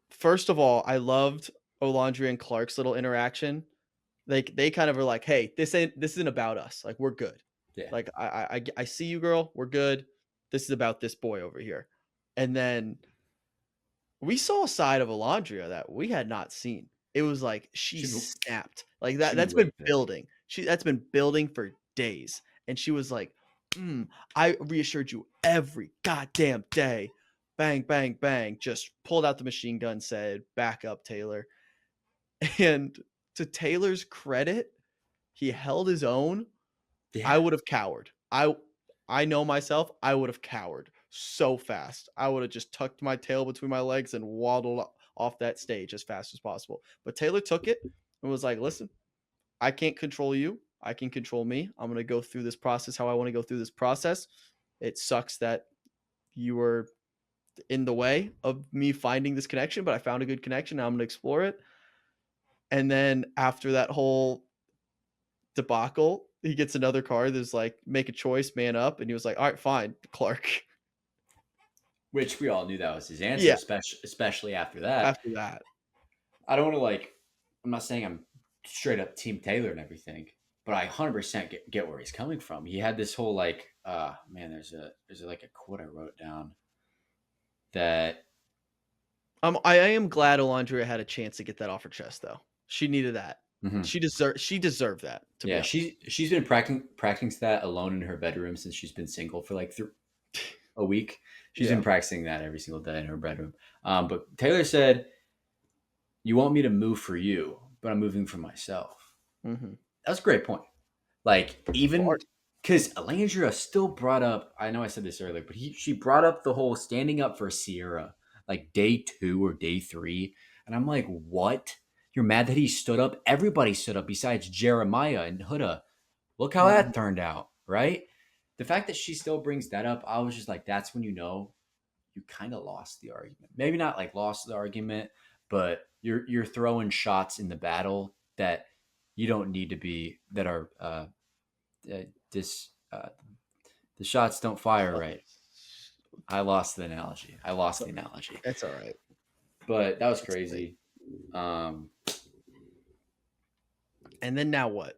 first of all, I loved Olandria and Clark's little interaction. Like they kind of were like, "Hey, this isn't about us. Like we're good. Yeah. Like I see you, girl. We're good. This is about this boy over here." And then we saw a side of Elandria that we had not seen. It was like she She snapped. Like she that's been whipped it. building. That's been building for days. And she was like, I reassured you every goddamn day. Bang, bang, bang. Just pulled out the machine gun, said, back up, Taylor. And to Taylor's credit, he held his own. I Yeah. would have cowered. I know myself, I would have cowered so fast. I would have just tucked my tail between my legs and waddled off that stage as fast as possible. But Taylor took it and was like, listen, I can't control you. I can control me. I'm going to go through this process how I want to go through this process. It sucks that you were in the way of me finding this connection, but I found a good connection. Now I'm going to explore it. And then after that whole debacle, he gets another card that's like, make a choice, man up. And he was like, all right, fine, Clark. Which we all knew that was his answer, Yeah, especially after that. after that. I don't want to like. I'm not saying I'm straight up Team Taylor and everything, but I 100% get where he's coming from. He had this whole like, man, there's like a quote I wrote down that I am glad Alondria had a chance to get that off her chest, though. She needed that. Mhm. She deserved that. To be yeah, honest. she's been practicing that alone in her bedroom since she's been single for like a week. She's Yeah. been practicing that every single day in her bedroom. But Taylor said, "You want me to move for you, but I'm moving for myself." Mm-hmm. That's a great point. Like even Smart. because Alandria still brought up. I know I said this earlier, but she brought up the whole standing up for Sierra like day 2 or day 3, and I'm like, what? You're mad that he stood up? Everybody stood up besides Jeremiah and Huda. Look how Mm-hmm. that turned out, right? The fact that she still brings that up, I was just like, that's when you know you kind of lost the argument. Maybe not like lost the argument, but you're throwing shots in the battle that you don't need to be that are this the shots don't fire right. I lost the analogy. It's all right. But that was It's late. crazy. Um, And then now what?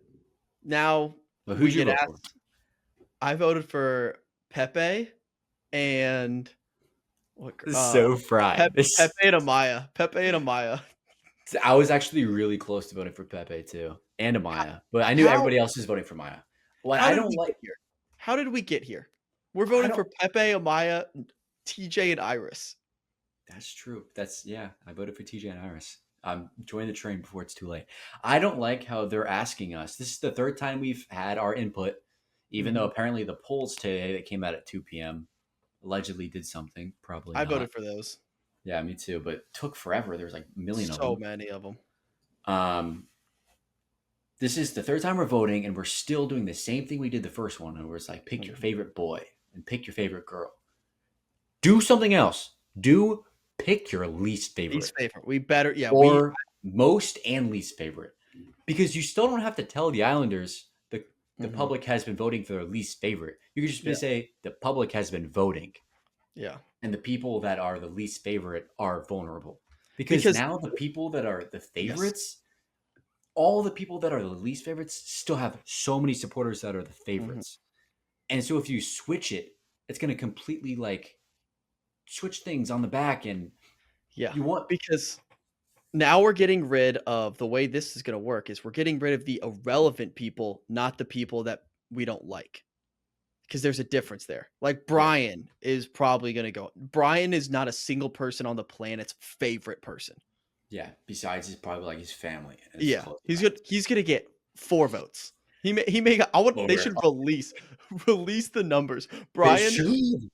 Now but we who'd you get vote for? asked. I voted for Pepe and what? This is so fried. Pepe and Amaya. Pepe and Amaya. I was actually really close to voting for Pepe too, and How, Amaya, but I knew how everybody else was voting for Maya. What how I did don't we like, get here? How did we get here? We're I voting don't. for Pepe, Amaya, TJ, and Iris. That's true. That's yeah. I voted for TJ and Iris. Join the train before it's too late. I don't like how they're asking us. This is the third time we've had our input, even though Mhm. apparently the polls today that came out at 2 p.m. allegedly did something. Probably I not. voted for those. Yeah, me too. But it took forever. There's like a million of So them. many of them. Um, this is the third time we're voting, and we're still doing the same thing we did the first one, and we're just like pick your favorite boy and pick your favorite girl. Do something else. Do pick your least favorite Least favorite. We better. Yeah. or most and least favorite, because you still don't have to tell the Islanders the Mhm. public has been voting for their least favorite. You could Yeah. just say the public has been voting, Yeah. and the people that are the least favorite are vulnerable. Because Because now the people that are the yes. favorites, all the people that are the least favorites still have so many supporters that are the Mhm. favorites. And so if you switch it, it's going to completely like switch things on the back. And Yeah. you want, Because now we're getting rid of the way this is going to work is we're getting rid of the irrelevant people, not the people that we don't like. Because there's a difference there. Like yeah, Brian is probably going to go. Brian is not a single person on the planet's favorite person. yeah. Besides, it's probably like his family and his Yeah, close he's good. friends. He's gonna get 4 votes. He may. I want. They Over. should release the numbers. They Brian should.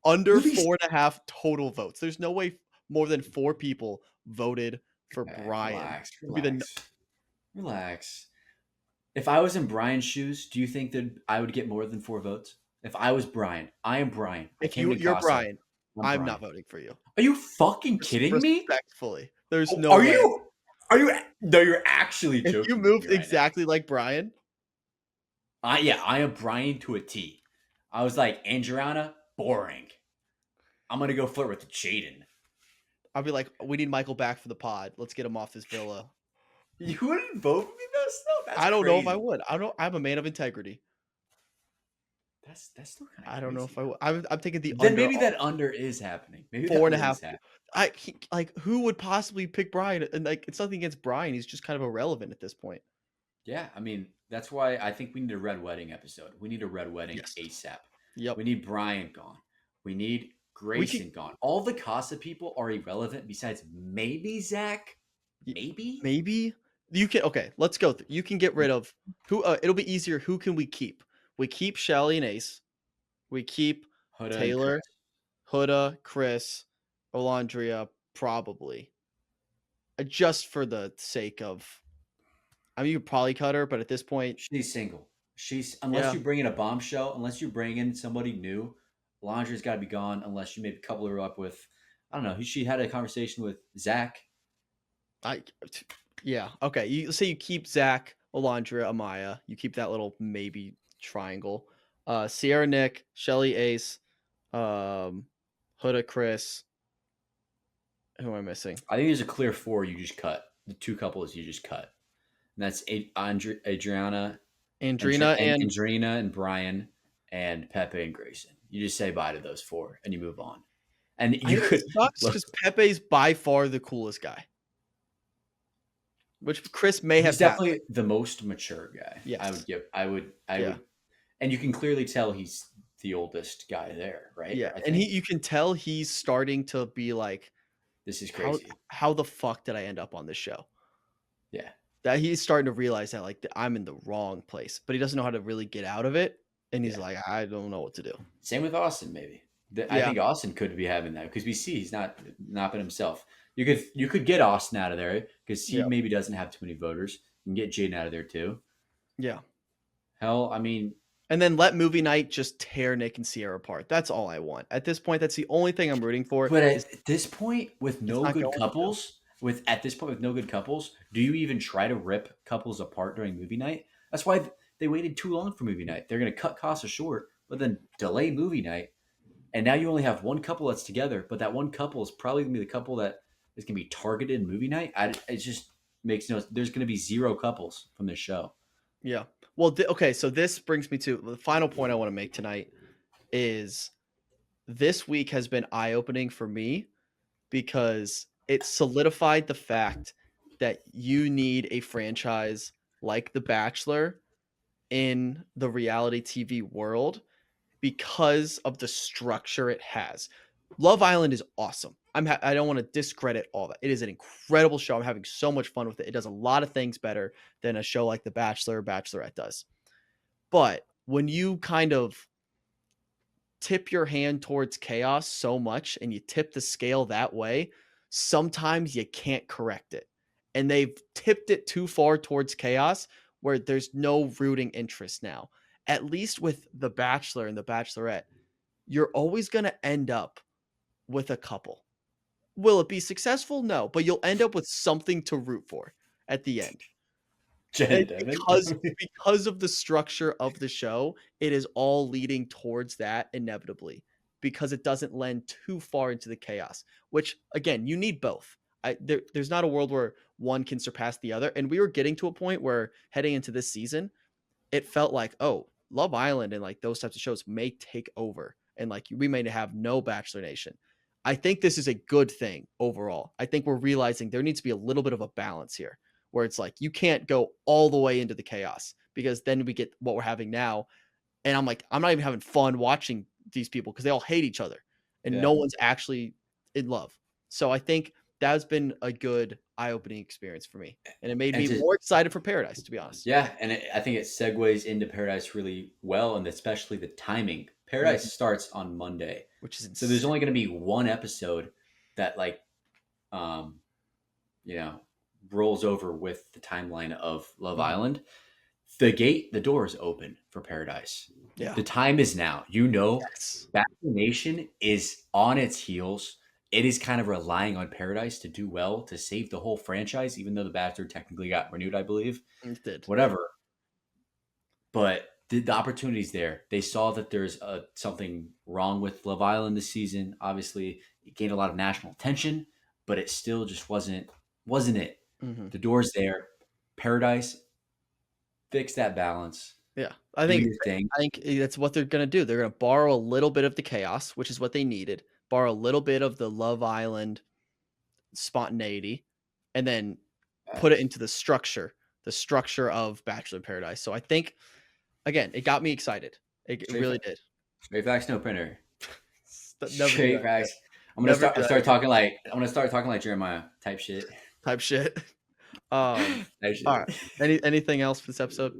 under Release. 4.5 total votes. There's no way more than 4 people voted for Okay, Brian. relax, To be the relax, relax. If I was in Brian's shoes, do you think that I would get more than 4 votes? If I was Brian, I am Brian. I if came into you're Casa. Brian, I'm I'm not Brian. voting for you. Are you fucking kidding me? Respectfully, there's Oh, no Are way. you? Are you? No, you're actually If you joking with me moved right now. exactly like Brian, Yeah, I am Brian to a T. I was like, Andriana, boring. I'm gonna go flirt with Jaden. I'd be like, we need Michael back for the pod. Let's get him off this villa. You wouldn't vote for me though, still? That's I don't know if I crazy. would. I don't know. I'm a man of integrity. That's still kind of I don't know crazy. if I would. I'm taking the Then under maybe that under is happening. Maybe that four and a under half. is happening. Like who would possibly pick Brian? And like it's nothing against Brian. He's just kind of irrelevant at this point. Yeah, I mean, that's why I think we need a red wedding episode. We need a red wedding Yes. ASAP. Yep. We need Brian gone. We need Grayson gone. All the Casa people are irrelevant besides maybe Zach. Maybe? Maybe you can. Okay, let's go. You can get rid of who. It'll be easier. Who can we keep? We keep Shelly and Ace. We keep Huda and Chris. Taylor, Huda, Chris, Olandria, probably. Just for the sake of, I mean, you could probably cut her, but at this point, She's single. She's unless yeah, you bring in a bombshell, unless you bring in somebody new, Laundry's got to be gone. Unless you maybe couple her up with, I don't know. She had a conversation with Zach. I, yeah, okay. You say you keep Zach, Olandria, Amaya. You keep that little maybe triangle. Sierra, Nick, Shelly, Ace, Huda, Chris. Who am I missing? I think there's a clear four you just cut. The two couples you just cut. And that's Adriana Andrina and and Andrina and Brian and Pepe and Grayson. You just say bye to those four and you move on. And I you it could sucks look. because Pepe's by far the coolest guy, which Chris may He's have passed. definitely the most mature guy. I would Yes. give. I Yeah. would, and you can clearly tell he's the oldest guy there, right? Yeah. I And think you can tell he's starting to be like, this is how crazy. how the fuck did I end up on this show? Yeah, That he's starting to realize that like I'm in the wrong place, but he doesn't know how to really get out of it. And he's yeah. like, I don't know what to do. Same with Austin, maybe. I Yeah. think Austin could be having that because we see he's not been himself. You could get Austin out of there because he Yeah. maybe doesn't have too many voters. You can get Jaden out of there too. Yeah. Hell, I mean, And then let movie night just tear Nick and Sierra apart. That's all I want. At this point, that's the only thing I'm rooting for. but Is at this point, with it's no not good going to. couples, with no good couples, do you even try to rip couples apart during movie night? That's why they waited too long for movie night. They're going to cut Casa short, but then delay movie night, and now you only have one couple that's together. But that one couple is probably going to be the couple that is going to be targeted in movie night. It just makes no. There's going to be zero couples from this show. Yeah. Well, okay. So this brings me to the final point I want to make tonight is this week has been eye opening for me because it solidified the fact that you need a franchise like The Bachelor in the reality TV world because of the structure it has. Love Island is awesome. I don't want to discredit all that. It is an incredible show. I'm having so much fun with it. It does a lot of things better than a show like The Bachelor or Bachelorette does. But when you kind of tip your hand towards chaos so much and you tip the scale that way, sometimes you can't correct it. And they've tipped it too far towards chaos where there's no rooting interest now. At least with The Bachelor and The Bachelorette, you're always going to end up with a couple. Will it be successful? No, but you'll end up with something to root for at the end. Jen And and Devin. because of the structure of the show, it is all leading towards that inevitably because it doesn't lend too far into the chaos, which again, you need both. There's not a world where one can surpass the other. And we were getting to a point where heading into this season, it felt like, oh, Love Island and like those types of shows may take over and like we may have no Bachelor Nation. I think this is a good thing overall. I think we're realizing there needs to be a little bit of a balance here where it's like you can't go all the way into the chaos because then we get what we're having now. And I'm like, I'm not even having fun watching these people because they all hate each other and Yeah. no one's actually in love. So I think that's been a good eye-opening experience for me. And it made And me to more excited for Paradise, to be honest. Yeah, and I think it segues into Paradise really well, and especially the timing. Paradise Mhm. starts on Monday, Which is so there's insane. only going to be one episode that um, you know, rolls over with the timeline of Love Mhm. Island. The door is open for Paradise. Yeah. The time is now. Yes. Bachelor Nation is on its heels. It is kind of relying on Paradise to do well to save the whole franchise, even though the Bachelor technically got renewed, I believe. It did. Whatever. But the opportunity's there. They saw that there's something wrong with Love Island this season. Obviously, it gained a lot of national attention, but it still just wasn't it. Mhm. The door's there. Paradise, fix that balance. Yeah. Do your thing. I think that's what they're gonna do. They're gonna borrow a little bit of the chaos, which is what they needed, borrow a little bit of the Love Island spontaneity, and then put it into the structure of Bachelor in Paradise. So I think again, it got me excited. It Straight, really did. straight facts, no printer. Never do Straight that again. facts. Never do that again. I'm gonna start talking like Jeremiah type shit. Type shit. Type All shit. right. Anything else for this episode?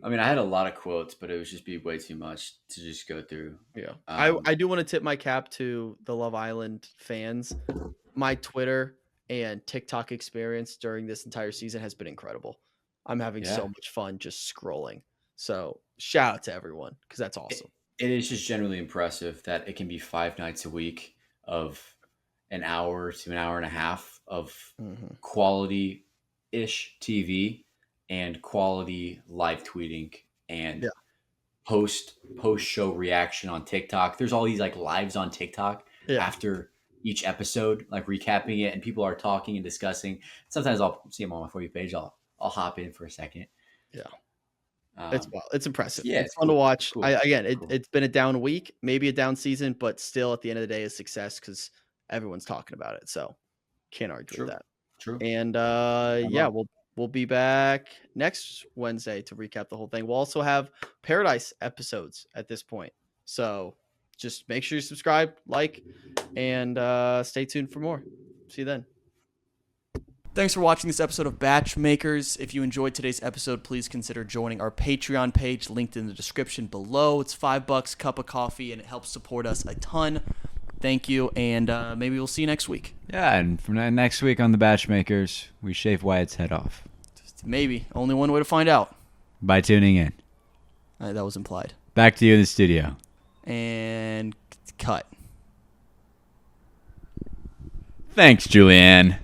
I mean, I had a lot of quotes, but it would just be way too much to just go through. Yeah. Um, I do want to tip my cap to the Love Island fans. My Twitter and TikTok experience during this entire season has been incredible. I'm having yeah, so much fun just scrolling. So shout out to everyone because that's it, awesome. it is just generally impressive that it can be 5 nights a week of an hour to an hour and a half of Hmm. quality ish TV and quality live tweeting and Yeah. post show reaction on TikTok. There's all these like lives on TikTok Yeah. after each episode, like recapping it, and people are talking and discussing. Sometimes I'll see them on my For You page. I'll hop in for a second. Yeah. It's Um, well, it's impressive. yeah, It's it's fun to cool. It's watch. cool. Cool. It's been a down week, maybe a down season, but still at the end of the day, a success because everyone's talking about it. So can't argue with True. that. True. And I'm yeah, up. we'll be back next Wednesday to recap the whole thing. We'll also have Paradise episodes at this point. So just make sure you subscribe, like, and stay tuned for more. See you then. Thanks for watching this episode of BachMakers. If you enjoyed today's episode, please consider joining our Patreon page linked in the description below. It's $5, cup of coffee, and it helps support us a ton. Thank you, and maybe we'll see you next week. Yeah, and from next week on the BachMakers, we shave Wyatt's head off. Maybe. Only one way to find out. By tuning in. That was implied. Back to you in the studio. And cut. Thanks, Julianne.